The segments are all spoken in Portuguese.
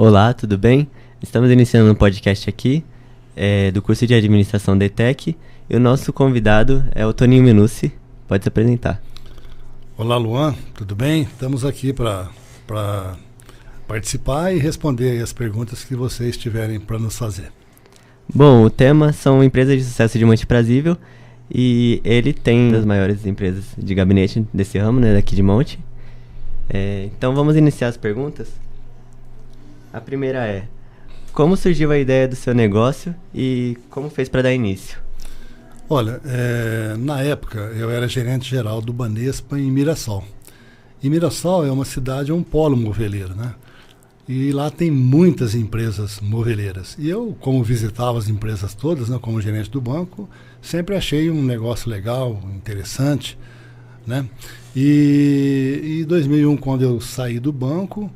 Olá, tudo bem? Estamos iniciando um podcast aqui do curso de Administração da ETEC e o nosso convidado é o Toninho Menucci. Pode se apresentar. Olá, Luan, tudo bem? Estamos aqui para participar e responder as perguntas que vocês tiverem para nos fazer. Bom, o tema são empresas de sucesso de Monte Prazível e ele tem uma das maiores empresas de gabinete desse ramo, né, daqui de Monte. Então vamos iniciar as perguntas. A primeira é: como surgiu a ideia do seu negócio e como fez para dar início? Olha, na época eu era gerente geral do Banespa em Mirassol. E Mirassol é uma cidade, é um polo moveleiro, né? E lá tem muitas empresas moveleiras. E eu, como visitava as empresas todas, né, como gerente do banco, sempre achei um negócio legal, interessante, né? E em 2001, quando eu saí do banco,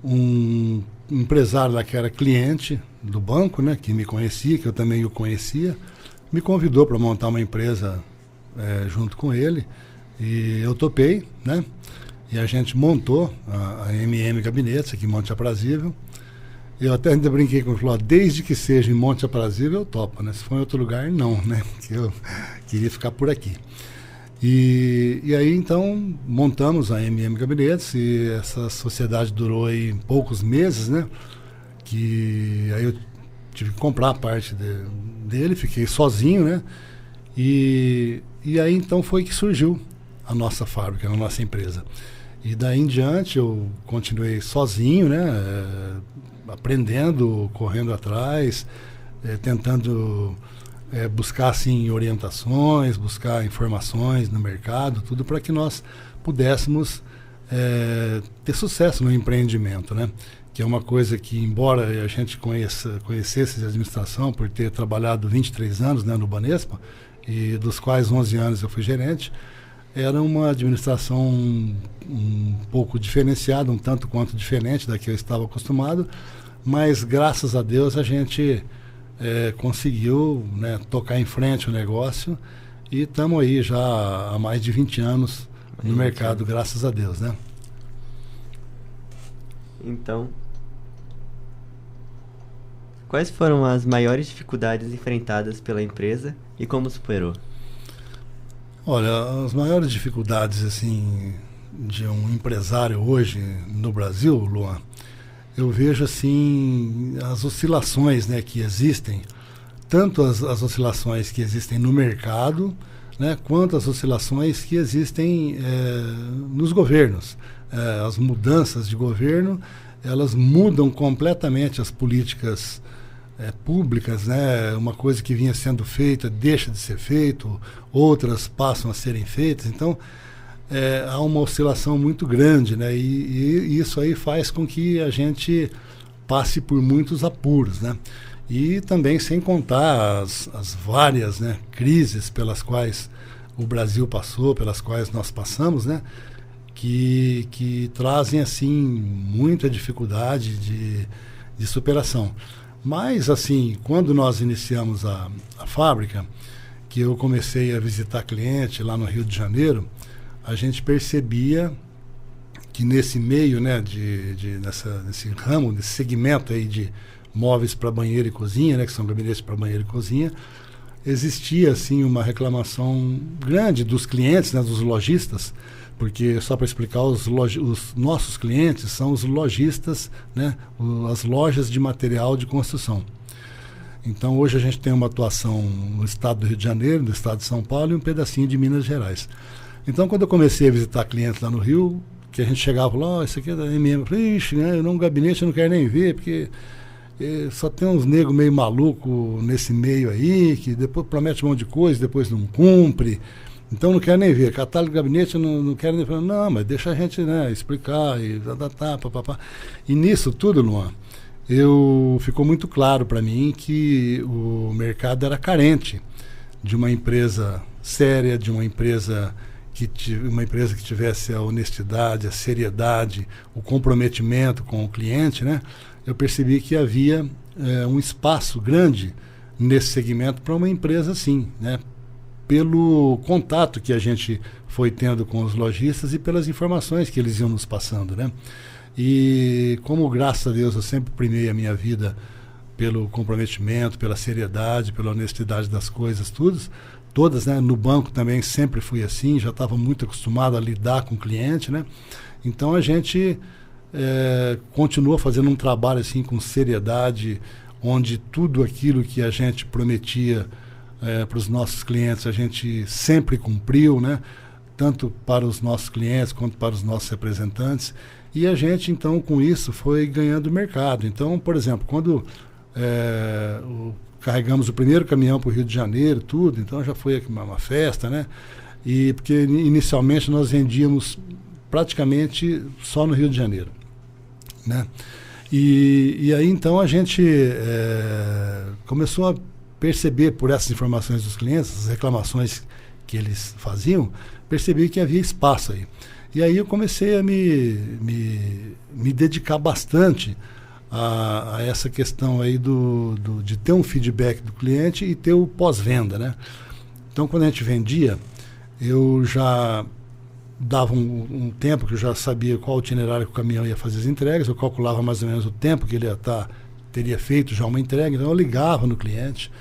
um empresário lá que era cliente do banco, né, que me conhecia, que eu também o conhecia, me convidou para montar uma empresa junto com ele. E eu topei, né? E a gente montou a MM Gabinetes aqui em Monte Aprazível. Eu até ainda brinquei com ele, falou, desde que seja em Monte Aprazível eu topo, né? Se for em outro lugar, não, né? Que eu queria ficar por aqui. E aí então montamos a MM Gabinetes e essa sociedade durou aí poucos meses, né? Que aí eu tive que comprar a parte dele, fiquei sozinho, né? E aí então foi que surgiu a nossa fábrica, a nossa empresa. E daí em diante eu continuei sozinho, né? Aprendendo, correndo atrás, tentando buscar assim orientações, buscar informações no mercado, tudo para que nós pudéssemos ter sucesso no empreendimento, né? Que é uma coisa que, embora a gente conhecesse a administração por ter trabalhado 23 anos, né, no Banespa, e dos quais 11 anos eu fui gerente, era uma administração um pouco diferenciada, um tanto quanto diferente da que eu estava acostumado, mas graças a Deus a gente conseguiu, né, tocar em frente o negócio e estamos aí já há mais de 20 anos no mercado, graças a Deus, né? Então, quais foram as maiores dificuldades enfrentadas pela empresa e como superou? Olha, as maiores dificuldades assim de um empresário hoje no Brasil, Luan, eu vejo assim as oscilações, né, que existem, tanto as oscilações que existem no mercado, né, quanto as oscilações que existem nos governos. As mudanças de governo, elas mudam completamente as políticas públicas, né? Uma coisa que vinha sendo feita deixa de ser feito, outras passam a serem feitas. Então há uma oscilação muito grande, né? E isso aí faz com que a gente passe por muitos apuros, né? E também sem contar as várias, né, crises pelas quais o Brasil passou, pelas quais nós passamos, né? Que trazem assim muita dificuldade de superação. Mas assim, quando nós iniciamos a fábrica, que eu comecei a visitar cliente lá no Rio de Janeiro, a gente percebia que nesse meio, né, nesse ramo, nesse segmento aí de móveis para banheiro e cozinha, né, que são gabinetes para banheiro e cozinha, existia assim uma reclamação grande dos clientes, né, dos lojistas, porque, só para explicar, os nossos clientes são os lojistas, né, as lojas de material de construção. Então, hoje a gente tem uma atuação no estado do Rio de Janeiro, no estado de São Paulo e um pedacinho de Minas Gerais. Então, quando eu comecei a visitar clientes lá no Rio, que a gente chegava e falava, isso aqui é da MM, eu falei, ixi, né, um gabinete eu não quero nem ver, porque só tem uns negros meio malucos nesse meio aí, que depois promete um monte de coisa, depois não cumpre. Então não quero nem ver, catálogo de gabinete eu não quero nem ver. Não, mas deixa a gente, né, explicar e papapá. E nisso tudo, Luan, ficou muito claro para mim que o mercado era carente de uma empresa séria, de uma empresa que tivesse a honestidade, a seriedade, o comprometimento com o cliente, né? Eu percebi que havia um espaço grande nesse segmento para uma empresa assim, né? Pelo contato que a gente foi tendo com os lojistas e pelas informações que eles iam nos passando, né? E como, graças a Deus, eu sempre primei a minha vida pelo comprometimento, pela seriedade, pela honestidade das coisas, todas, né? No banco também sempre fui assim, já estava muito acostumado a lidar com o cliente, né? Então a gente continua fazendo um trabalho assim com seriedade, onde tudo aquilo que a gente prometia para os nossos clientes a gente sempre cumpriu, né? Tanto para os nossos clientes quanto para os nossos representantes. E a gente, então, com isso, foi ganhando mercado. Então, por exemplo, quando carregamos o primeiro caminhão para o Rio de Janeiro, tudo, então já foi uma festa, né? E porque inicialmente nós vendíamos praticamente só no Rio de Janeiro, né? E aí então a gente começou a perceber por essas informações dos clientes, as reclamações que eles faziam, percebi que havia espaço aí. E aí eu comecei a me dedicar bastante a essa questão aí de ter um feedback do cliente e ter o pós-venda, né? Então, quando a gente vendia, eu já dava um tempo que eu já sabia qual itinerário que o caminhão ia fazer as entregas, eu calculava mais ou menos o tempo que ele teria feito já uma entrega, então eu ligava no cliente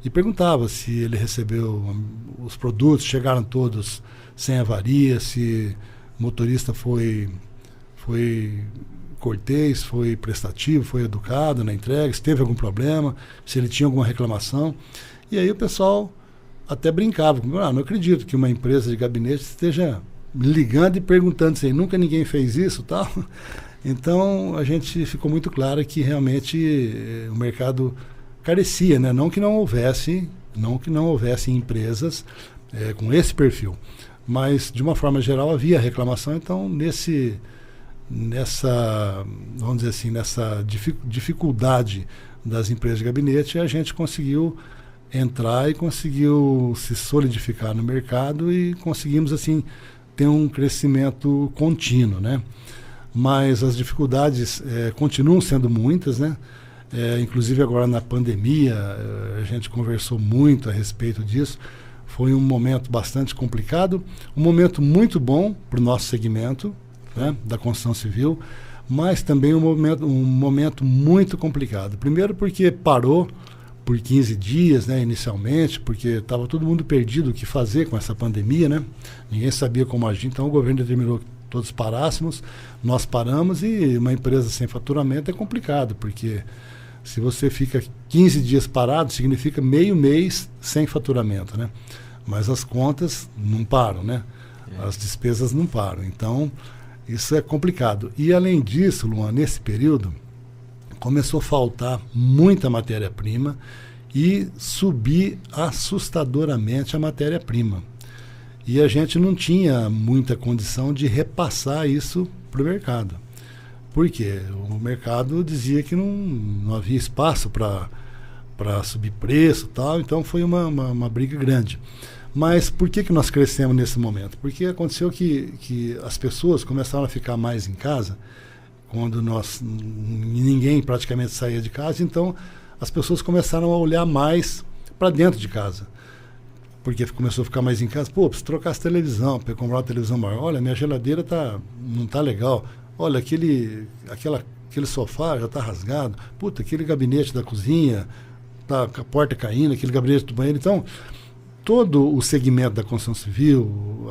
e perguntava se ele recebeu os produtos, chegaram todos sem avaria, se o motorista foi cortês, foi prestativo, foi educado na entrega, se teve algum problema, se ele tinha alguma reclamação. E aí o pessoal até brincava, não acredito que uma empresa de gabinete esteja ligando e perguntando se nunca ninguém fez isso, tal. Então a gente ficou muito claro que realmente o mercado carecia, né? Não que não houvesse empresas com esse perfil, mas de uma forma geral havia reclamação. Então nessa, vamos dizer assim, nessa dificuldade das empresas de gabinete, a gente conseguiu entrar e conseguiu se solidificar no mercado e conseguimos assim ter um crescimento contínuo, né? Mas as dificuldades continuam sendo muitas, né? Inclusive agora na pandemia, a gente conversou muito a respeito disso. Foi um momento bastante complicado, um momento muito bom para o nosso segmento, né, da construção civil, mas também um momento muito complicado. Primeiro porque parou por 15 dias, né, inicialmente, porque estava todo mundo perdido o que fazer com essa pandemia, né? Ninguém sabia como agir, então o governo determinou que todos parássemos, nós paramos, e uma empresa sem faturamento é complicado, porque se você fica 15 dias parado, significa meio mês sem faturamento, né? Mas as contas não param, né? As despesas não param. Então, isso é complicado. E, além disso, Luan, nesse período, começou a faltar muita matéria-prima e subir assustadoramente a matéria-prima. E a gente não tinha muita condição de repassar isso para o mercado. Por quê? O mercado dizia que não havia espaço para subir preço e tal, então foi uma briga grande. Mas por que nós crescemos nesse momento? Porque aconteceu que as pessoas começaram a ficar mais em casa, quando ninguém praticamente saía de casa, então as pessoas começaram a olhar mais para dentro de casa. Porque começou a ficar mais em casa, preciso trocar essa televisão, para comprar uma televisão maior. Olha, minha geladeira não está legal. Olha, aquele sofá já está rasgado. Aquele gabinete da cozinha, tá com a porta caindo, aquele gabinete do banheiro. Então, todo o segmento da construção civil,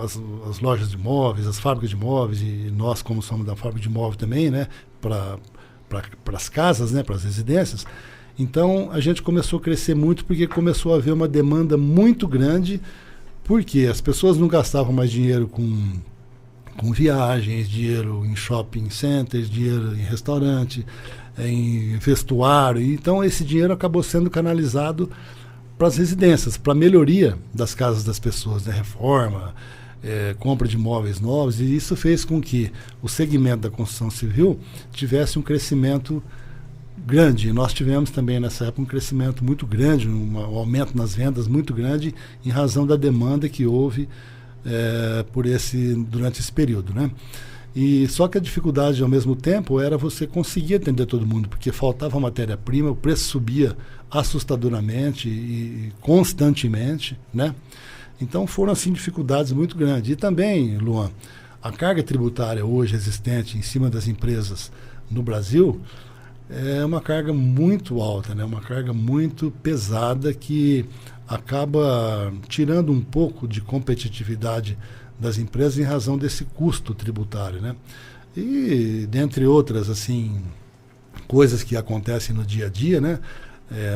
as lojas de imóveis, as fábricas de imóveis, e nós, como somos da fábrica de imóvel também, né, para as casas, né, para as residências. Então, a gente começou a crescer muito porque começou a haver uma demanda muito grande, porque as pessoas não gastavam mais dinheiro com viagens, dinheiro em shopping centers, dinheiro em restaurante, em vestuário. Então, esse dinheiro acabou sendo canalizado para as residências, para a melhoria das casas das pessoas, né? Reforma, compra de imóveis novos, e isso fez com que o segmento da construção civil tivesse um crescimento grande. Nós tivemos também nessa época um crescimento muito grande, um aumento nas vendas muito grande, em razão da demanda que houve durante esse período, né? E só que a dificuldade ao mesmo tempo era você conseguir atender todo mundo, porque faltava matéria-prima, o preço subia assustadoramente e constantemente, né? Então foram assim dificuldades muito grandes. E também, Luan, A carga tributária hoje existente em cima das empresas no Brasil é uma carga muito alta, né? Uma carga muito pesada que acaba tirando um pouco de competitividade das empresas em razão desse custo tributário, né? E dentre outras assim coisas que acontecem no dia a dia, né?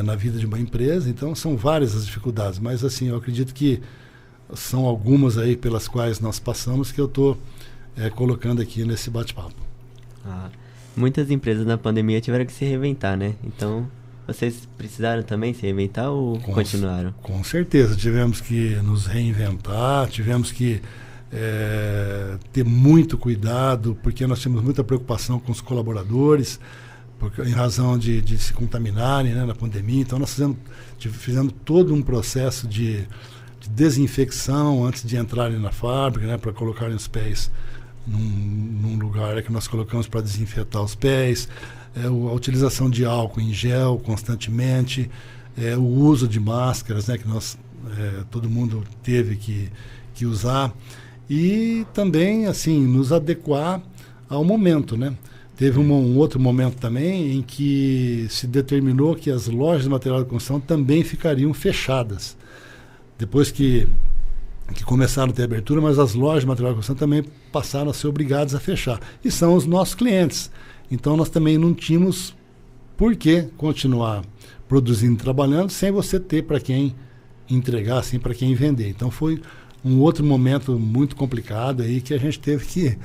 Na vida de uma empresa, então são várias as dificuldades, mas assim eu acredito que são algumas aí pelas quais nós passamos que eu estou colocando aqui nesse bate-papo. Muitas empresas na pandemia tiveram que se reinventar, né? Então, vocês precisaram também se reinventar ou continuaram? Com certeza, tivemos que nos reinventar, tivemos que ter muito cuidado, porque nós tínhamos muita preocupação com os colaboradores, porque, em razão de se contaminarem, né, na pandemia. Então, nós fizemos todo um processo de desinfecção antes de entrarem na fábrica, né, para colocarem os pés num lugar que nós colocamos para desinfetar os pés, a utilização de álcool em gel constantemente, o uso de máscaras, né, que todo mundo teve que usar, e também assim nos adequar ao momento, né? Teve um outro momento também em que se determinou que as lojas de material de construção também ficariam fechadas. Depois que começaram a ter abertura, mas as lojas de material de construção também passaram a ser obrigadas a fechar. E são os nossos clientes. Então nós também não tínhamos por que continuar produzindo e trabalhando sem você ter para quem entregar, sem para quem vender. Então foi um outro momento muito complicado aí que a gente teve que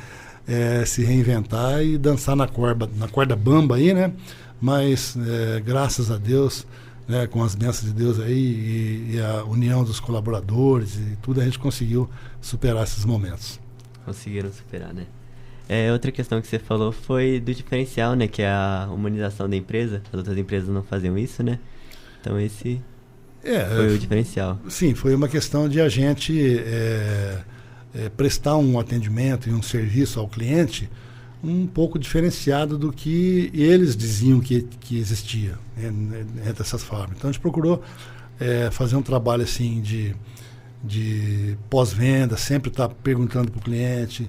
se reinventar e dançar na corda bamba aí, né? Mas graças a Deus, né, com as bênçãos de Deus aí e a união dos colaboradores e tudo, a gente conseguiu superar esses momentos. Conseguiram superar, né? Outra questão que você falou foi do diferencial, né? Que é a humanização da empresa. As outras empresas não faziam isso, né? Então esse foi o diferencial. Sim, foi uma questão de a gente prestar um atendimento e um serviço ao cliente um pouco diferenciado do que eles diziam que existia entre essas fábricas. Então a gente procurou fazer um trabalho assim de pós-venda, sempre estar perguntando para o cliente,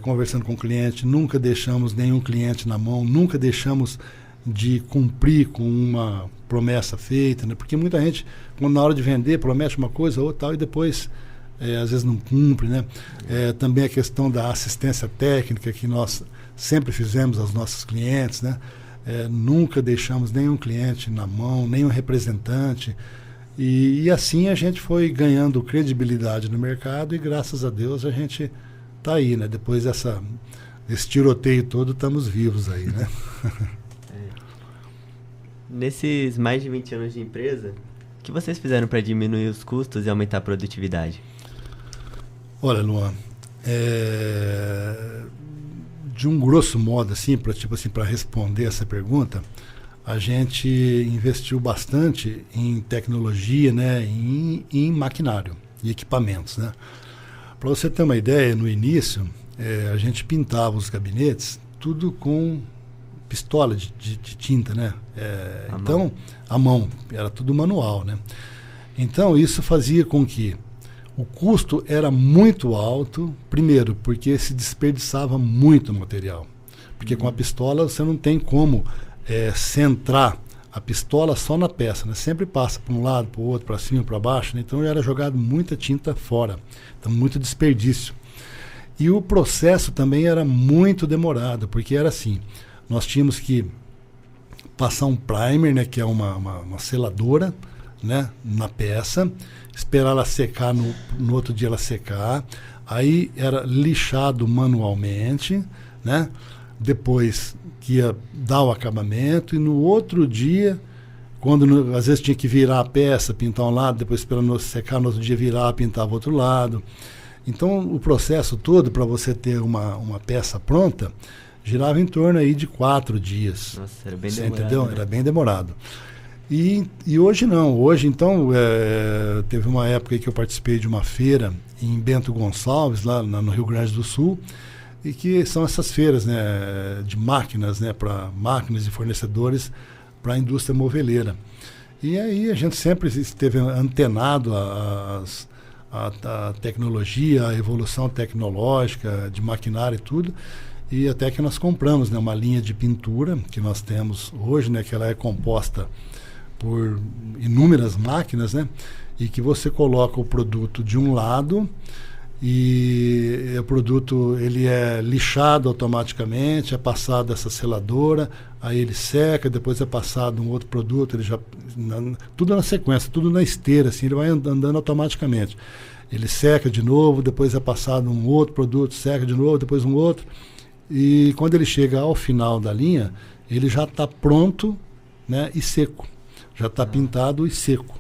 conversando com o cliente, nunca deixamos nenhum cliente na mão, nunca deixamos de cumprir com uma promessa feita, né? Porque muita gente, quando na hora de vender, promete uma coisa ou tal e depois às vezes não cumpre, né? Também a questão da assistência técnica que nós sempre fizemos aos nossos clientes, né? Nunca deixamos nenhum cliente na mão, nenhum representante. E assim a gente foi ganhando credibilidade no mercado e graças a Deus a gente está aí, né? Depois desse tiroteio todo, estamos vivos aí, né? Nesses mais de 20 anos de empresa, o que vocês fizeram para diminuir os custos e aumentar a produtividade? Olha, Luan, de um grosso modo, assim, para responder essa pergunta, a gente investiu bastante em tecnologia, né, em maquinário e equipamentos, né? Para você ter uma ideia, no início, a gente pintava os gabinetes tudo com pistola de tinta, né? Então, à mão, era tudo manual, né? Então, isso fazia com que o custo era muito alto, primeiro, porque se desperdiçava muito material. Porque com a pistola você não tem como centrar a pistola só na peça, né? Sempre passa para um lado, para o outro, para cima, para baixo, né? Então era jogado muita tinta fora, então muito desperdício. E o processo também era muito demorado, porque era assim, nós tínhamos que passar um primer, né, que é uma seladora, né, na peça, esperar ela secar, no outro dia ela secar, aí era lixado manualmente, né, depois que ia dar o acabamento, e no outro dia, quando às vezes tinha que virar a peça, pintar um lado, depois esperando secar, no outro dia virar, pintava o outro lado. Então o processo todo para você ter uma peça pronta girava em torno aí de 4 dias. Nossa, era bem demorado. Entendeu? Né? Era bem demorado. E hoje não. Hoje, então, teve uma época em que eu participei de uma feira em Bento Gonçalves, lá no Rio Grande do Sul, e que são essas feiras, né, de máquinas, né, para máquinas e fornecedores para a indústria moveleira. E aí a gente sempre esteve antenado a tecnologia, a evolução tecnológica de maquinário e tudo, e até que nós compramos, né, uma linha de pintura que nós temos hoje, né, que ela é composta por inúmeras máquinas, né, e que você coloca o produto de um lado e o produto ele é lixado automaticamente, é passado essa seladora, aí ele seca, depois é passado um outro produto, ele já tudo na sequência, tudo na esteira, assim, ele vai andando automaticamente. Ele seca de novo, depois é passado um outro produto, seca de novo, depois um outro, e quando ele chega ao final da linha, ele já está pronto, né, e seco, já está pintado e seco.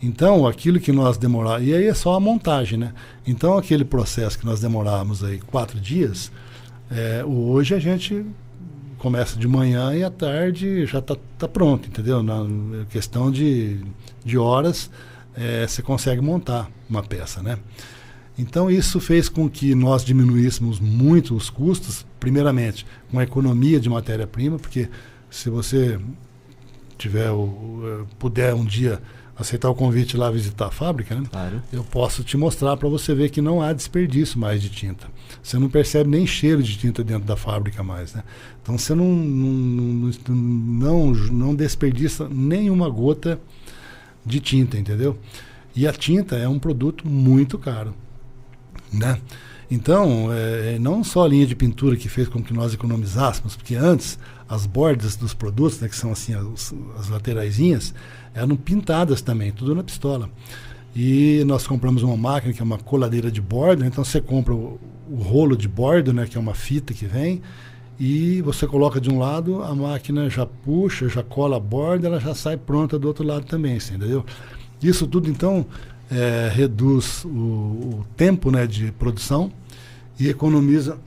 Então, aquilo que nós demorávamos, e aí é só a montagem, né? Então, aquele processo que nós demorávamos aí 4 dias, hoje a gente começa de manhã e à tarde já tá pronto, entendeu? Na questão de horas, você consegue montar uma peça, né? Então, isso fez com que nós diminuíssemos muito os custos, primeiramente, com a economia de matéria-prima, porque se você puder um dia aceitar o convite lá visitar a fábrica, né? Claro. Eu posso te mostrar para você ver que não há desperdício mais de tinta. Você não percebe nem cheiro de tinta dentro da fábrica mais, né? Então você não desperdiça nenhuma gota de tinta, entendeu? E a tinta é um produto muito caro, né? Então, não só a linha de pintura que fez com que nós economizássemos, porque antes as bordas dos produtos, né, que são assim as lateraisinhas, eram pintadas também, tudo na pistola. E nós compramos uma máquina que é uma coladeira de borda, então você compra o rolo de bordo, né, que é uma fita que vem, e você coloca de um lado, a máquina já puxa, já cola a borda, ela já sai pronta do outro lado também, assim, entendeu? Isso tudo, então, reduz o tempo, né, de produção e economiza,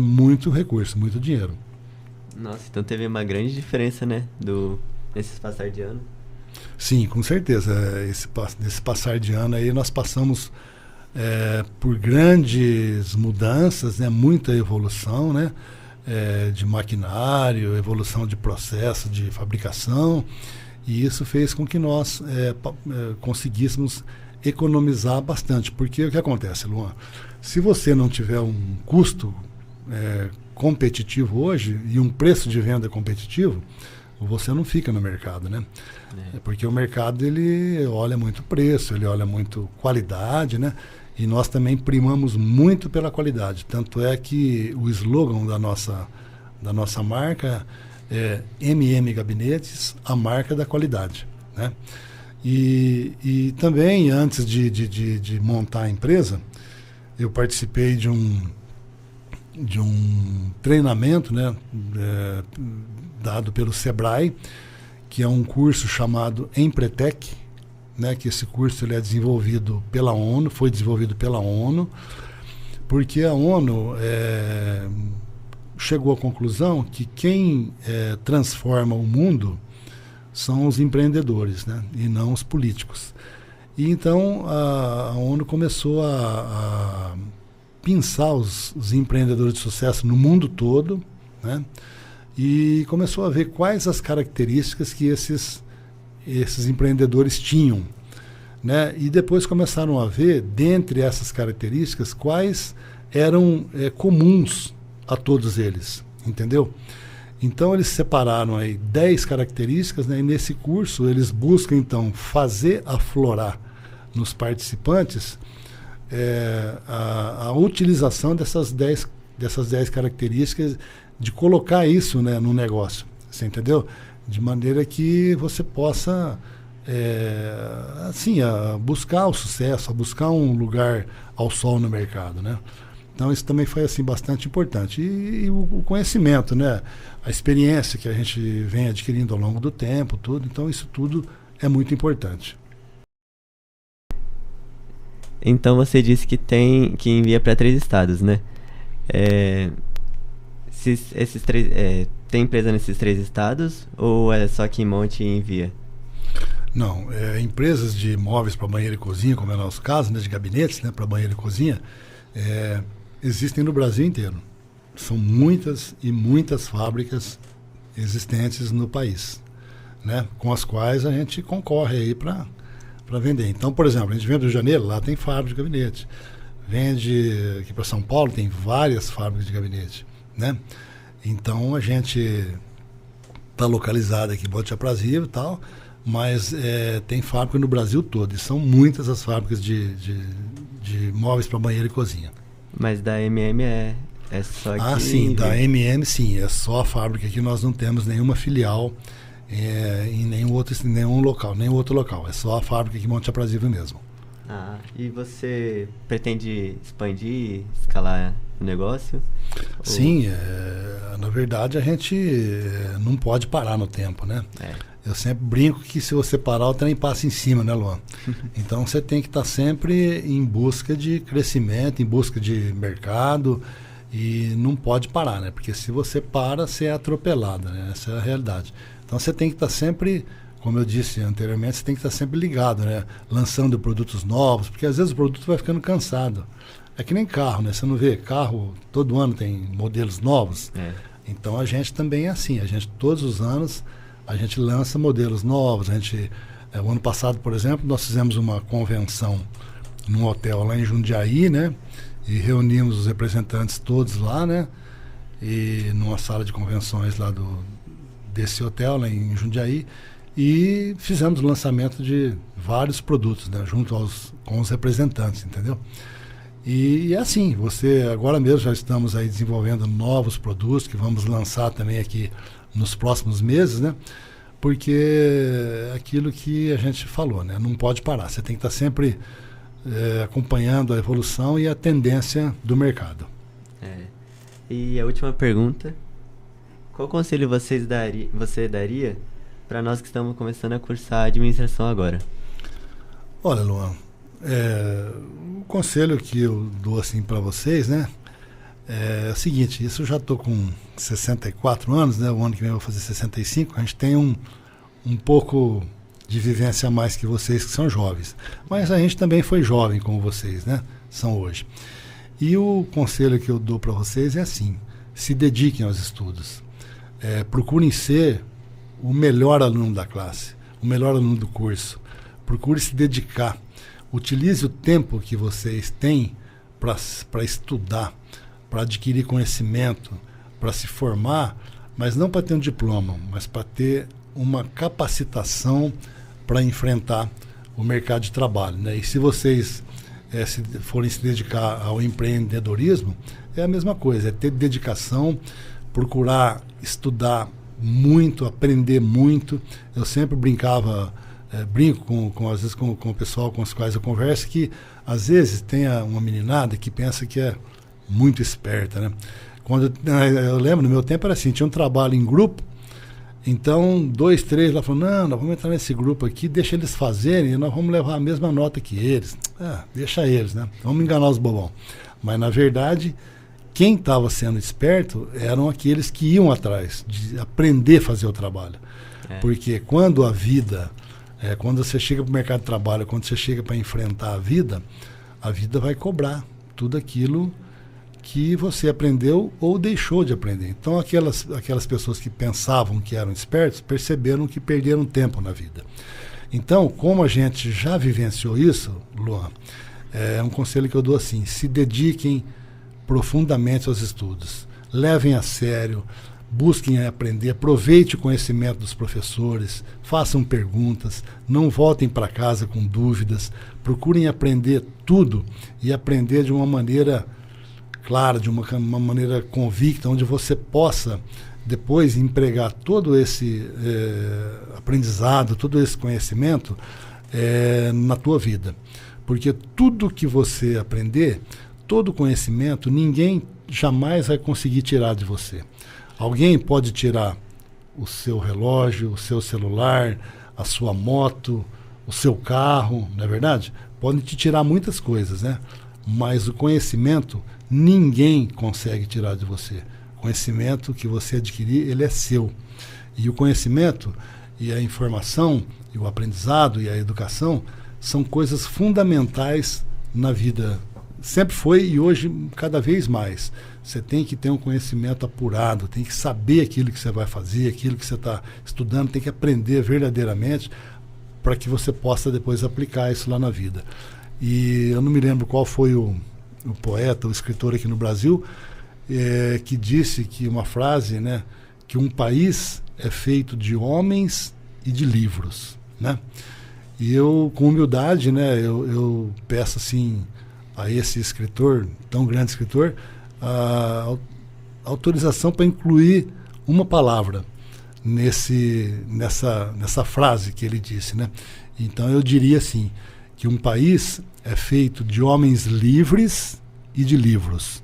muito recurso, muito dinheiro. Nossa, então teve uma grande diferença, né, nesses passar de ano. Sim, com certeza. Nesse passar de ano aí nós passamos por grandes mudanças, né, muita evolução, né, de maquinário, evolução de processo de fabricação, e isso fez com que nós conseguíssemos economizar bastante. Porque o que acontece, Luan? Se você não tiver um custo competitivo hoje e um preço de venda competitivo, você não fica no mercado, né? Porque o mercado ele olha muito preço, ele olha muito qualidade, né? E nós também primamos muito pela qualidade. Tanto é que o slogan da nossa marca é MM Gabinetes, a marca da qualidade, né? E também, antes de montar a empresa, eu participei de um treinamento, né, dado pelo Sebrae, que é um curso chamado Empretec, né, que esse curso ele é desenvolvido pela ONU, foi desenvolvido pela ONU, porque a ONU chegou à conclusão que quem transforma o mundo são os empreendedores, né, e não os políticos. E então a ONU começou a pensar os empreendedores de sucesso no mundo todo, né? E começou a ver quais as características que esses empreendedores tinham, né? E depois começaram a ver, dentre essas características, quais eram comuns a todos eles, entendeu? Então eles separaram aí 10 características, né? E nesse curso eles buscam então fazer aflorar nos participantes a utilização dessas 10 características, de colocar isso, né, no negócio, você entendeu? De maneira que você possa buscar o sucesso, buscar um lugar ao sol no mercado, né? Então isso também foi assim bastante importante. E o conhecimento, né, a experiência que a gente vem adquirindo ao longo do tempo, tudo. Então isso tudo é muito importante. Então você disse que envia para 3 estados, né? Esses 3, tem empresa nesses 3 estados ou é só que Monte envia? Não, empresas de móveis para banheiro e cozinha, como é o nosso caso, né, de gabinetes, né, para banheiro e cozinha, existem no Brasil inteiro. São muitas e muitas fábricas existentes no país, né, com as quais a gente concorre aí para para vender. Então, por exemplo, a gente vende no Rio de Janeiro, lá tem fábrica de gabinete. Vende aqui para São Paulo, tem várias fábricas de gabinete, né? Então, a gente está localizado aqui em Monte Aprazível e tal, mas tem fábrica no Brasil todo, e são muitas as fábricas de móveis para banheiro e cozinha. Mas da MM é só aqui? Ah, sim, da MM sim, é só a fábrica aqui, nós não temos nenhuma filial em nenhum outro local, é só a fábrica aqui em Monte Aprazível mesmo. Ah, e você pretende expandir, escalar o negócio? Sim, na verdade a gente não pode parar no tempo, né? Eu sempre brinco que se você parar o trem passa em cima, né, Luan? Então você tem que estar sempre em busca de crescimento, em busca de mercado, e não pode parar, né? Porque se você para, você é atropelado, né? Essa é a realidade. Então você tem que estar sempre, como eu disse anteriormente, você tem que estar sempre ligado, né? Lançando produtos novos, porque às vezes o produto vai ficando cansado. É que nem carro, né? Você não vê carro, todo ano tem modelos novos. Então a gente também é assim, a gente todos os anos a gente lança modelos novos. O ano passado, por exemplo, nós fizemos uma convenção num hotel lá em Jundiaí, né? E reunimos os representantes todos lá, né? E numa sala de convenções lá desse hotel lá em Jundiaí, e fizemos o lançamento de vários produtos, né? Junto com os representantes, entendeu? E é assim, agora mesmo já estamos aí desenvolvendo novos produtos que vamos lançar também aqui nos próximos meses, né? Porque é aquilo que a gente falou, né? Não pode parar, você tem que estar sempre acompanhando a evolução e a tendência do mercado. E a última pergunta, qual conselho você daria para nós que estamos começando a cursar administração agora? Olha, Luan, o conselho que eu dou assim para vocês, né? É o seguinte, isso eu já estou com 64 anos, né? O ano que vem eu vou fazer 65, a gente tem um pouco de vivência a mais que vocês que são jovens. Mas a gente também foi jovem como vocês, né? São hoje. E o conselho que eu dou para vocês é assim, se dediquem aos estudos. Procurem ser o melhor aluno da classe, o melhor aluno do curso. Procure se dedicar. Utilize o tempo que vocês têm para estudar, para adquirir conhecimento, para se formar, mas não para ter um diploma, mas para ter uma capacitação para enfrentar o mercado de trabalho, né? E se vocês se forem se dedicar ao empreendedorismo, é a mesma coisa, é ter dedicação, procurar estudar muito, aprender muito. Eu sempre brinco às vezes com o pessoal com os quais eu converso, que às vezes tem uma meninada que pensa que é muito esperta, né? Quando eu lembro, no meu tempo era assim, tinha um trabalho em grupo, então 2, 3 lá falaram, não, nós vamos entrar nesse grupo aqui, deixa eles fazerem e nós vamos levar a mesma nota que eles. Deixa eles, né? Vamos enganar os bobão. Mas na verdade, quem estava sendo esperto eram aqueles que iam atrás de aprender a fazer o trabalho. Porque quando quando você chega para o mercado de trabalho, quando você chega para enfrentar a vida vai cobrar tudo aquilo que você aprendeu ou deixou de aprender. Então aquelas pessoas que pensavam que eram espertos perceberam que perderam tempo na vida. Então, como a gente já vivenciou isso, Luan, é um conselho que eu dou assim, se dediquem profundamente aos estudos, levem a sério, busquem aprender, aproveite o conhecimento dos professores, façam perguntas, não voltem para casa com dúvidas, procurem aprender tudo e aprender de uma maneira clara, de uma maneira convicta, onde você possa depois empregar todo esse aprendizado, todo esse conhecimento na tua vida. Porque tudo que você aprender, todo conhecimento, ninguém jamais vai conseguir tirar de você. Alguém pode tirar o seu relógio, o seu celular, a sua moto, o seu carro, não é verdade? Podem te tirar muitas coisas, né? Mas o conhecimento, ninguém consegue tirar de você. O conhecimento que você adquirir, ele é seu. E o conhecimento e a informação, e o aprendizado e a educação são coisas fundamentais na vida. Sempre foi e hoje cada vez mais. Você tem que ter um conhecimento apurado, tem que saber aquilo que você vai fazer, aquilo que você está estudando, tem que aprender verdadeiramente para que você possa depois aplicar isso lá na vida. E eu não me lembro qual foi o poeta, o escritor aqui no Brasil, que disse que uma frase, né, que um país é feito de homens e de livros, né? E eu, com humildade, né, eu peço assim a esse escritor, tão grande escritor, a autorização para incluir uma palavra nessa frase que ele disse, né? Então eu diria assim, que um país é feito de homens livres e de livros.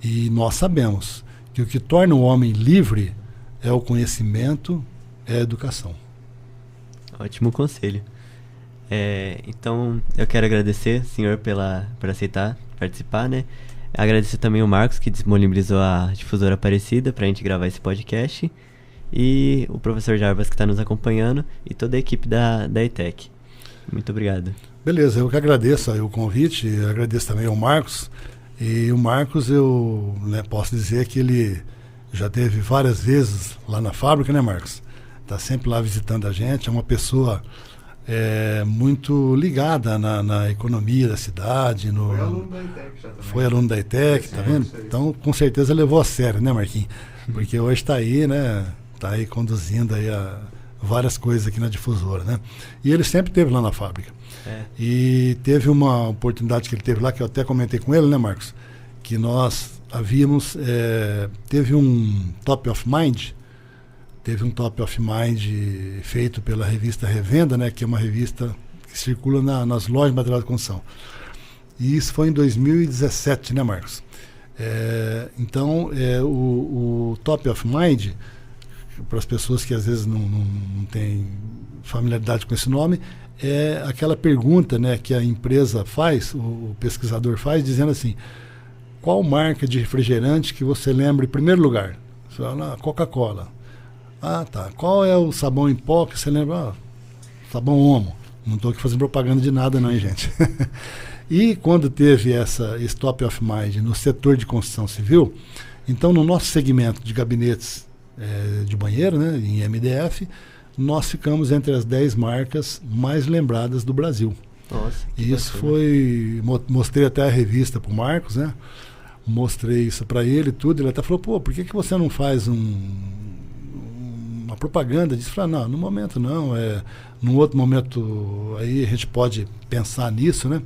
E nós sabemos que o que torna o homem livre é o conhecimento, é a educação. Ótimo conselho. Então, eu quero agradecer, senhor, por aceitar participar, né? Agradecer também o Marcos, que disponibilizou a Difusora Aparecida para a gente gravar esse podcast. E o professor Jarbas, que está nos acompanhando, e toda a equipe da ETEC. Muito obrigado. Beleza, eu que agradeço aí o convite, agradeço também ao Marcos. E o Marcos, eu, né, posso dizer que ele já teve várias vezes lá na fábrica, né, Marcos? Está sempre lá visitando a gente, é uma pessoa muito ligada na economia da cidade. Foi aluno da ETEC já também. Foi aluno da ETEC, tá vendo? Então, com certeza levou a sério, né, Marquinhos? Porque hoje está aí, né? Está aí conduzindo aí várias coisas aqui na Difusora, né? E ele sempre esteve lá na fábrica. E teve uma oportunidade que ele teve lá, que eu até comentei com ele, né, Marcos? Que nós havíamos... teve um Top of Mind, feito pela revista Revenda, né? Que é uma revista que circula nas lojas de material de construção. E isso foi em 2017, né, Marcos? Então, o Top of Mind, para as pessoas que às vezes não têm familiaridade com esse nome, é aquela pergunta, né, que a empresa faz, o pesquisador faz, dizendo assim: qual marca de refrigerante que você lembra em primeiro lugar? Você fala, Coca-Cola. Ah, tá. Qual é o sabão em pó que você lembra? Sabão Omo. Não estou aqui fazendo propaganda de nada não, hein, gente? E quando teve esse Top of Mind no setor de construção civil, então no nosso segmento de gabinetes de banheiro, né, em MDF, nós ficamos entre as 10 marcas mais lembradas do Brasil. Nossa, e isso foi... Mostrei até a revista para o Marcos, né? Mostrei isso para ele e tudo. Ele até falou, pô, por que você não faz uma propaganda disso? Falei, não, no momento não. Num outro momento aí a gente pode pensar nisso, né?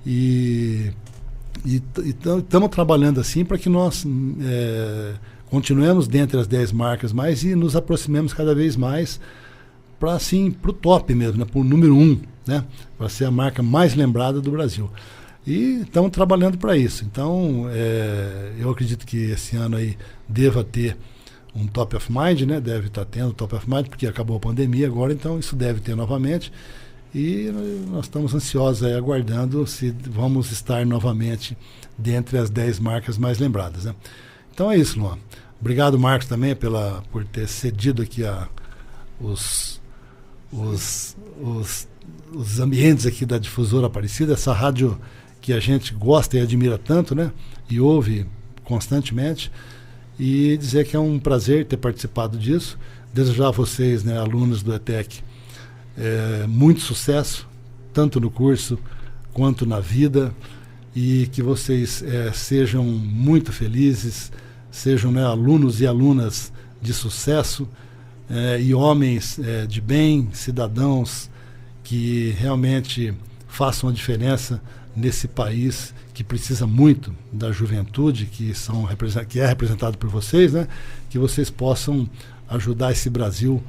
E estamos trabalhando assim para que nós continuemos dentre as 10 marcas mais e nos aproximemos cada vez mais para assim, para o top mesmo, né? Para o número 1, né? Para ser a marca mais lembrada do Brasil. E estamos trabalhando para isso. Então, eu acredito que esse ano aí deva ter um Top of Mind, né? Deve estar tendo Top of Mind, porque acabou a pandemia agora, então isso deve ter novamente. E nós estamos ansiosos aí, aguardando se vamos estar novamente dentre as 10 marcas mais lembradas, né? Então é isso, Luan. Obrigado, Marcos, também por ter cedido aqui os ambientes aqui da Difusora Aparecida, essa rádio que a gente gosta e admira tanto, né? E ouve constantemente. E dizer que é um prazer ter participado disso. Desejar a vocês, né, alunos do ETEC, muito sucesso, tanto no curso quanto na vida, e que vocês sejam muito felizes, sejam, né, alunos e alunas de sucesso, e homens de bem, cidadãos que realmente façam a diferença nesse país que precisa muito da juventude, que é representado por vocês, né? Que vocês possam ajudar esse Brasil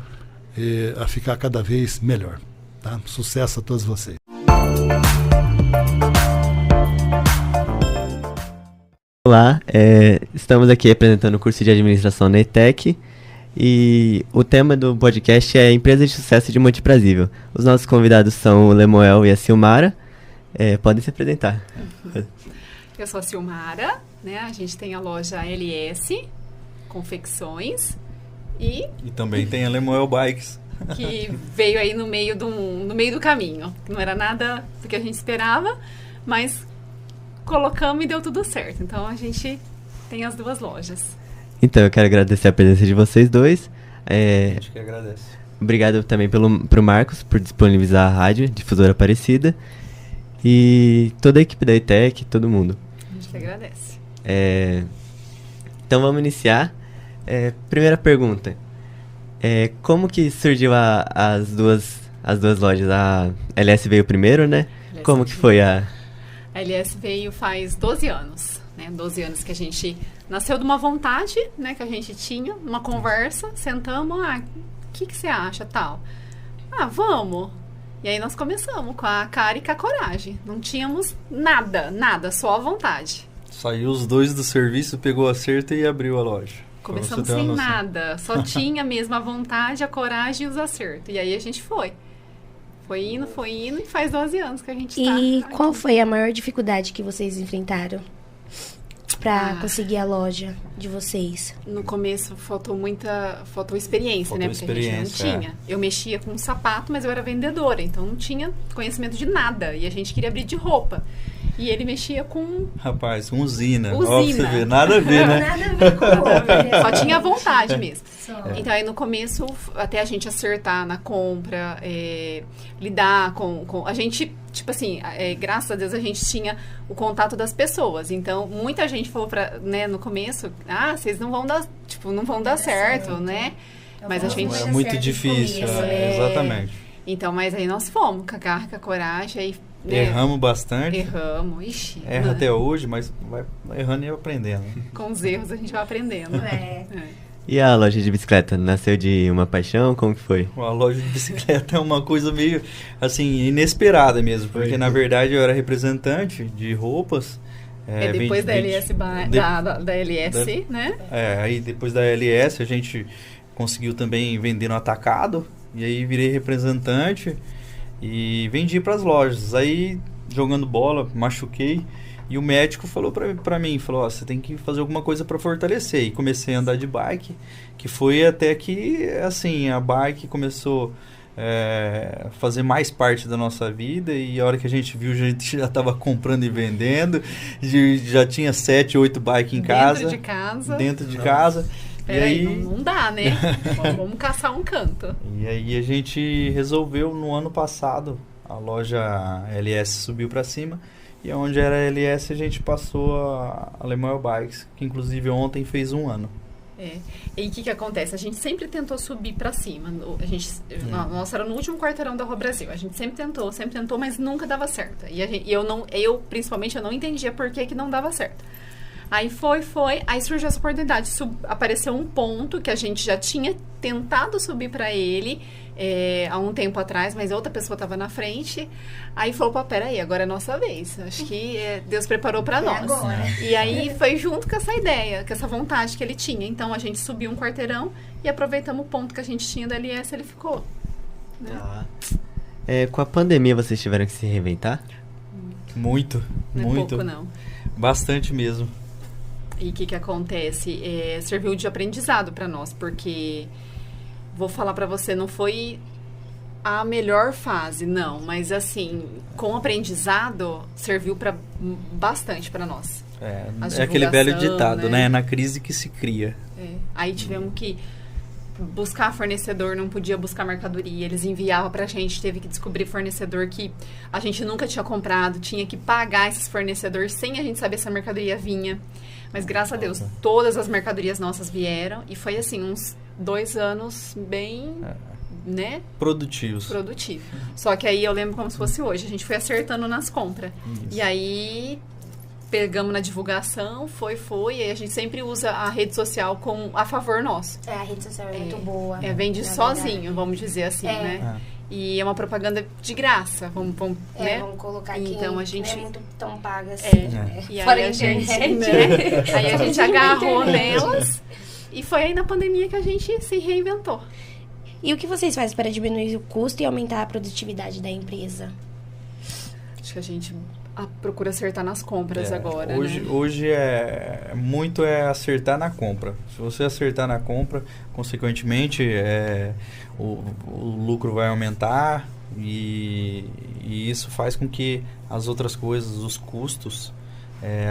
a ficar cada vez melhor. Tá? Sucesso a todos vocês. Olá, estamos aqui apresentando o curso de administração na ETEC e o tema do podcast é Empresa de Sucesso de Monte Prazível. Os nossos convidados são o Lemuel e a Silmara. Podem se apresentar. Eu sou a Silmara, né? A gente tem a loja LS Confecções e também tem a Lemuel Bikes, que veio aí no meio do caminho. Não era nada do que a gente esperava, mas colocamos e deu tudo certo. Então a gente tem as duas lojas. Então eu quero agradecer a presença de vocês dois. A gente que agradece. obrigado também pro Marcos por disponibilizar a rádio, Difusora Aparecida. E toda a equipe da ETEC, todo mundo. A gente que agradece. Então vamos iniciar. Primeira pergunta. Como que surgiu as duas lojas? A LS veio primeiro, né? LS Como que foi a LS veio faz 12 anos, né? 12 anos que a gente nasceu de uma vontade, né? Que a gente tinha, uma conversa, sentamos, o que você acha, tal? Vamos. E aí nós começamos com a cara e com a coragem. Não tínhamos nada, só a vontade. Saiu os dois do serviço, pegou a acerto e abriu a loja. Começamos sem nada, só tinha mesmo a vontade, a coragem e os acertos. E aí a gente foi. Foi indo e faz 12 anos que a gente tá. E qual foi a maior dificuldade que vocês enfrentaram pra conseguir a loja de vocês? No começo faltou experiência, né? Porque a gente não tinha. Eu mexia com sapato, mas eu era vendedora, então não tinha conhecimento de nada. E a gente queria abrir de roupa. E ele mexia com... Rapaz, com usina. Usina. Ó, você vê, nada a ver, né? Nada a ver com roupa. Só tinha vontade mesmo. Só. Então aí no começo, até a gente acertar na compra, lidar com... A gente, tipo assim, graças a Deus a gente tinha o contato das pessoas. Então muita gente falou né, no começo, vocês não vão dar certo, né? Mas a gente... É muito difícil, exatamente. Então, mas aí nós fomos com a garra, com a coragem, aí... Erramos bastante. Erramos, ixi. Erra até hoje, mas vai errando e aprendendo. Com os erros a gente vai aprendendo. E a loja de bicicleta? Nasceu de uma paixão? Como que foi? A loja de bicicleta é uma coisa meio, assim, inesperada mesmo. Porque, na verdade, eu era representante de roupas. Depois da LS, da LS, né? Aí depois da LS a gente conseguiu também vender no atacado. E aí virei representante. E vendi para as lojas. Aí, jogando bola, machuquei. E o médico falou pra mim, você tem que fazer alguma coisa para fortalecer. E comecei a andar de bike, que foi até que, assim, a bike começou a fazer mais parte da nossa vida. E a hora que a gente viu, a gente já estava comprando e vendendo. Já tinha 7, 8 bikes em casa. Dentro de casa. Peraí, não dá, né? Vamos caçar um canto. E aí a gente resolveu, no ano passado, a loja LS subiu para cima. E onde era LS a gente passou a Lemoel Bikes, que inclusive ontem fez 1 ano. E o que acontece? A gente sempre tentou subir para cima. Nossa, era no último quarteirão da Rua Brasil. A gente sempre tentou, mas nunca dava certo. Eu principalmente, eu não entendia por que não dava certo. Aí aí surgiu essa oportunidade, apareceu um ponto que a gente já tinha tentado subir para ele há um tempo atrás, mas outra pessoa estava na frente, aí falou, peraí, agora é nossa vez, acho que Deus preparou para nós. Agora. E aí foi junto com essa ideia, com essa vontade que ele tinha, então a gente subiu um quarteirão e aproveitamos o ponto que a gente tinha da LS, ele ficou. Né? Com a pandemia vocês tiveram que se reinventar? Muito. Não é pouco não. Bastante mesmo. E o que acontece? Serviu de aprendizado para nós, porque, vou falar para você, não foi a melhor fase, não. Mas, assim, com aprendizado, serviu bastante para nós. É aquele velho ditado, né? Na crise que se cria. Aí tivemos que buscar fornecedor, não podia buscar mercadoria. Eles enviavam pra gente, teve que descobrir fornecedor que a gente nunca tinha comprado. Tinha que pagar esses fornecedores sem a gente saber se a mercadoria vinha. Mas, graças a Deus, todas as mercadorias nossas vieram. E foi, assim, uns 2 anos bem, né? Produtivos. Só que aí eu lembro como se fosse hoje. A gente foi acertando nas compras. Isso. E aí, pegamos na divulgação, foi. E aí a gente sempre usa a rede social a favor nosso. A rede social é muito boa. Vende sozinho, vamos dizer assim, né? E é uma propaganda de graça, vamos né? Vamos colocar aqui, então, a gente... não é muito tão paga assim, né? E fora aí a gente, né? Aí a gente agarrou nelas e foi aí na pandemia que a gente se reinventou. E o que vocês fazem para diminuir o custo e aumentar a produtividade da empresa? Acho que a gente procura acertar nas compras agora, hoje muito acertar na compra. Se você acertar na compra, consequentemente o lucro vai aumentar e isso faz com que as outras coisas, os custos,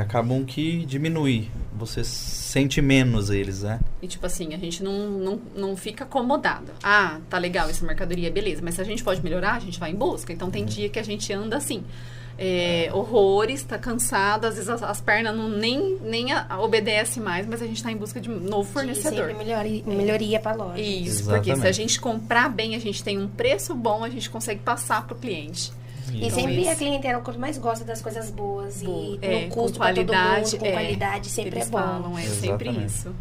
acabam que diminuem você sente menos eles, né? E tipo assim, a gente não fica acomodado. Ah, tá legal essa mercadoria, beleza. Mas se a gente pode melhorar, a gente vai em busca. Então tem dia que a gente anda assim, horrores, tá cansado, às vezes as pernas nem obedecem mais, mas a gente tá em busca de um novo fornecedor. Sempre melhoria pra loja. Isso, Exatamente. porque se a gente comprar bem, a gente tem um preço bom, a gente consegue passar pro cliente. E Isso. sempre isso. a clientela quanto mais gosta das coisas boas Boa. e no custo pra todo mundo, com qualidade, sempre eles é bom. falam, sempre Exatamente. isso.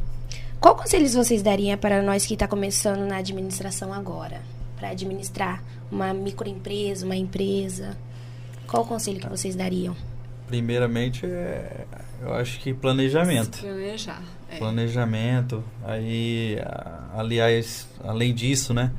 Qual conselhos vocês dariam para nós que está começando na administração agora? Para administrar uma microempresa, uma empresa? Qual o conselho que vocês dariam? Primeiramente, eu acho que planejamento. Se planejar. Planejamento. Aí, aliás, além disso, né?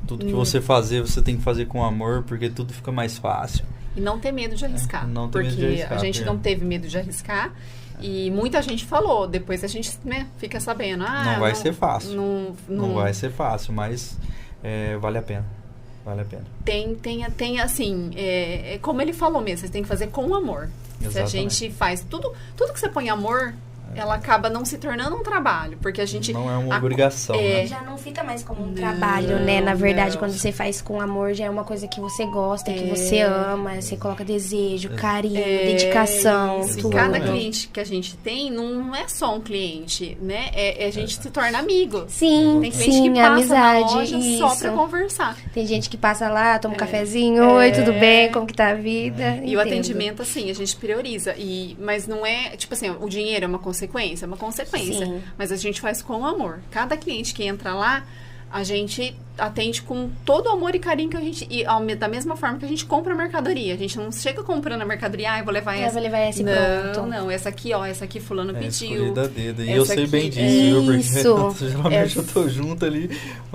Tudo que você fazer, você tem que fazer com amor, porque tudo fica mais fácil. E não ter medo de arriscar. Não ter porque medo de arriscar, a gente não teve medo de arriscar. E muita gente falou, depois a gente fica sabendo. Não vai ser fácil. Não vai ser fácil, mas vale a pena. Vale a pena. Tem assim, como ele falou mesmo, você tem que fazer com amor. Exatamente. Se a gente faz tudo que você põe amor, ela acaba não se tornando um trabalho, porque a gente... Não é uma obrigação, né? Já não fica mais como um trabalho, né? Na verdade, quando você faz com amor, já é uma coisa que você gosta, que você ama, você coloca desejo, carinho, dedicação, Se tudo. cada cliente que a gente tem, não é só um cliente, né? A gente se torna amigo. Sim, Tem cliente sim, que passa amizade, na loja isso. só pra conversar. Tem gente que passa lá, toma um cafezinho, oi, tudo bem, como que tá a vida? E o atendimento, assim, a gente prioriza. Mas não é, tipo assim, o dinheiro é uma consequência? É uma consequência. Sim. Mas a gente faz com amor. Cada cliente que entra lá, a gente atende com todo o amor e carinho que a gente... E da mesma forma que a gente compra a mercadoria. A gente não chega comprando a mercadoria, eu vou levar essa. Eu vou levar essa e pronto. Não, essa aqui fulano pediu. Escolhida a dedo. E Essa eu sei aqui, bem disso, viu? Isso. Porque geralmente eu tô junto ali.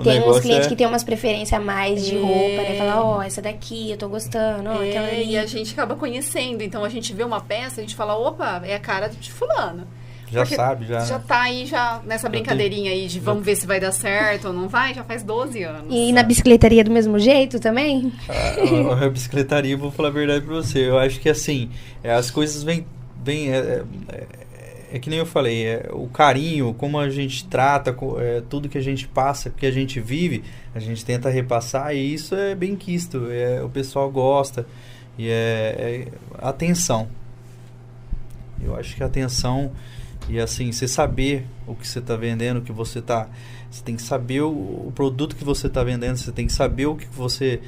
Tem uns clientes que tem umas preferências a mais de roupa, né? Fala, ó, essa daqui eu tô gostando, ó, aquela ali. E a gente acaba conhecendo. Então, a gente vê uma peça, a gente fala, opa, é a cara de fulano. Já Porque sabe, já. Já tá aí, nessa brincadeirinha aí de vamos ver se vai dar certo ou não vai, já faz 12 anos. E na bicicletaria do mesmo jeito também? A bicicletaria, vou falar a verdade pra você. Eu acho que assim, as coisas vêm. É que nem eu falei, o carinho, como a gente trata, tudo que a gente passa, que a gente vive, a gente tenta repassar e isso é bem quisto. O pessoal gosta. E a atenção. Eu acho que a atenção. E assim, você saber o que você está vendendo, o que você está... Você tem que saber o produto que você está vendendo, você tem que saber o que você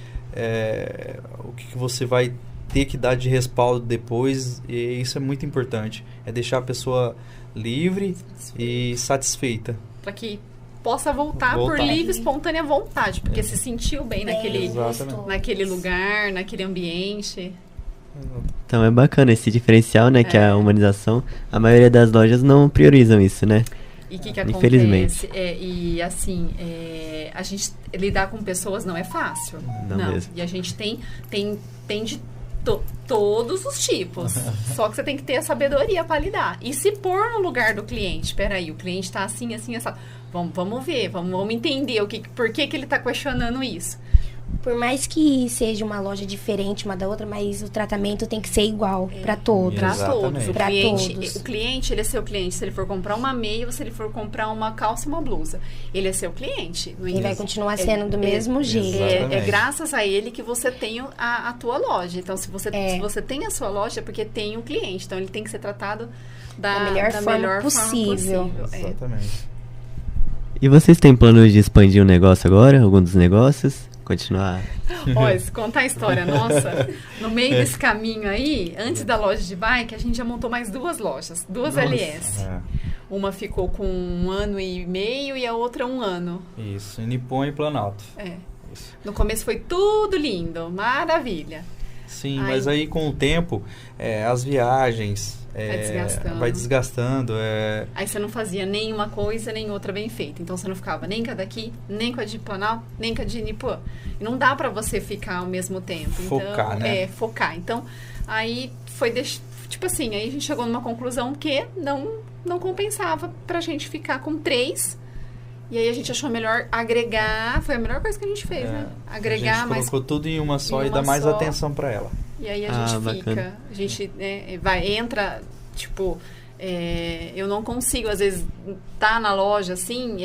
vai ter que dar de respaldo depois, e isso é muito importante. É deixar a pessoa livre e satisfeita. Para que possa voltar por livre, espontânea vontade, porque se sentiu bem naquele lugar, naquele ambiente. Então é bacana esse diferencial, né? Que é a humanização. A maioria das lojas não priorizam isso, né? E o que acontece? Infelizmente. E assim, a gente lidar com pessoas não é fácil. Não mesmo. E a gente tem de todos os tipos. Só que você tem que ter a sabedoria para lidar. E se pôr no lugar do cliente. Peraí, o cliente tá assim, essa. Vamos ver, vamos entender por que ele tá questionando isso. Por mais que seja uma loja diferente uma da outra, mas o tratamento tem que ser igual para todos. Para todos. O cliente, ele é seu cliente. Se ele for comprar uma meia ou se ele for comprar uma calça e uma blusa, ele é seu cliente. Ele vai continuar sendo do mesmo jeito. É graças a ele que você tem a tua loja. Então, se você tem a sua loja, é porque tem um cliente. Então, ele tem que ser tratado da melhor forma possível. Exatamente. E vocês têm planos de expandir o negócio agora? Algum dos negócios? Continuar? Olha, se contar a história nossa, no meio desse caminho aí, antes da loja de bike, a gente já montou mais 2 lojas, 2 LS. Uma ficou com 1 ano e meio e a outra 1 ano. Isso, em Nippon e Planalto. Isso. No começo foi tudo lindo, maravilha. Sim, mas aí com o tempo, as viagens... vai desgastando. Aí você não fazia nenhuma coisa, nem outra bem feita. Então você não ficava nem com a daqui, nem com a de Planalto, nem com a de Nippon. E não dá pra você ficar ao mesmo tempo. Focar, então, né? Focar. Então, aí foi... Tipo assim, aí a gente chegou numa conclusão que não compensava pra gente ficar com 3. E aí a gente achou melhor agregar. Foi a melhor coisa que a gente fez, né? Agregar mais... A gente colocou tudo em uma só e dá mais atenção pra ela. E aí a gente fica, bacana. a gente entra, tipo, Eu não consigo, às vezes, tá na loja, assim,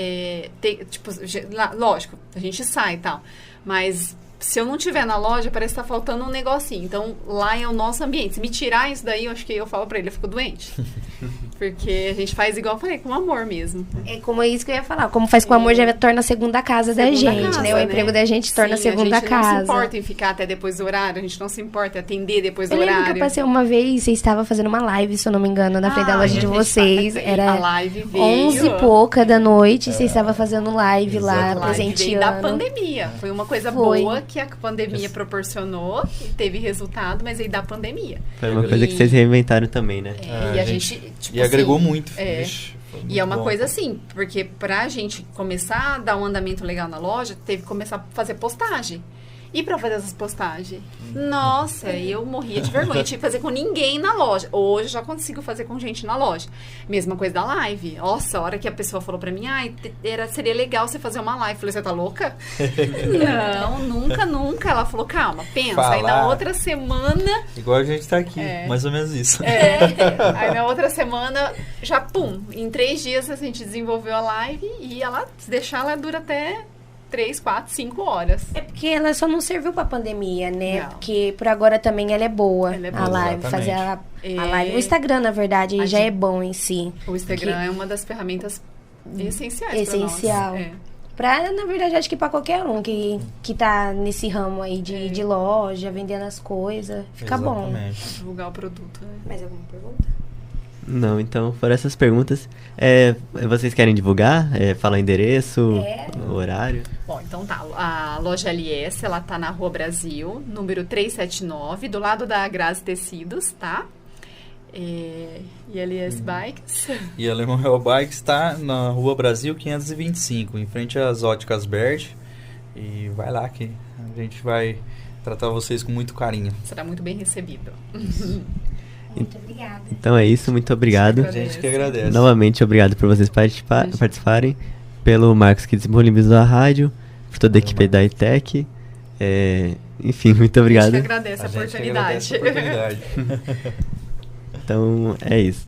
lógico, a gente sai e tal, mas se eu não tiver na loja, parece que tá faltando um negocinho. Então, lá é o nosso ambiente. Se me tirar isso daí, eu acho que eu falo pra ele, eu fico doente. Porque a gente faz igual eu falei, com amor mesmo. É como isso que eu ia falar. Como faz com amor, já torna a segunda casa da gente, né? O emprego da gente torna a segunda casa. A gente não se importa em ficar até depois do horário, a gente não se importa em atender depois do horário. Eu lembro que eu passei uma vez, você estava fazendo uma live, se eu não me engano, na frente da loja de vocês. Era a live veio. 11 e pouca da noite, você estava fazendo live lá, presenteando. Veio da pandemia. Foi uma coisa boa que a pandemia proporcionou, e teve resultado, mas aí da pandemia. Foi uma coisa que vocês reinventaram também, né? E a gente tipo, e agregou muito. Vixe, e é uma coisa assim, porque pra gente começar a dar um andamento legal na loja, teve que começar a fazer postagem. E pra fazer essas postagens? Nossa, eu morria de vergonha. Eu tinha que fazer com ninguém na loja. Hoje eu já consigo fazer com gente na loja. Mesma coisa da live. Nossa, a hora que a pessoa falou pra mim, seria legal você fazer uma live. Eu falei, você tá louca? Não, nunca. Ela falou, calma, pensa. Aí na outra semana... Igual a gente tá aqui, mais ou menos isso. Aí na outra semana, já pum. Em 3 dias a gente desenvolveu a live e ela, se deixar, ela dura até... 3, 4, 5 horas. É porque ela só não serviu pra pandemia, né? Não. Porque por agora também ela é boa. Ela é boa. A live, fazer a live. O Instagram, na verdade, já é bom em si. O Instagram é uma das ferramentas essenciais pra nós. Essencial. Na verdade, acho que pra qualquer um que tá nesse ramo aí de loja, vendendo as coisas, fica bom. Divulgar o produto. Né? Mais alguma pergunta? Não, então foram essas perguntas. Vocês querem divulgar? Falar o endereço, o horário? Bom, então tá. A loja LS, ela tá na Rua Brasil, número 379, do lado da Grazi Tecidos, tá? E LS Bikes. E a Alemão Real Bikes está na Rua Brasil 525, em frente às óticas Bert. E vai lá que a gente vai tratar vocês com muito carinho. Será muito bem recebido. Muito obrigada. Então é isso, muito obrigado. A gente que agradece. Novamente, obrigado por vocês participarem, pelo Marcos que disponibilizou a rádio, por toda a equipe da ITEC. Enfim, muito obrigado. A gente que agradece a oportunidade. Então, é isso.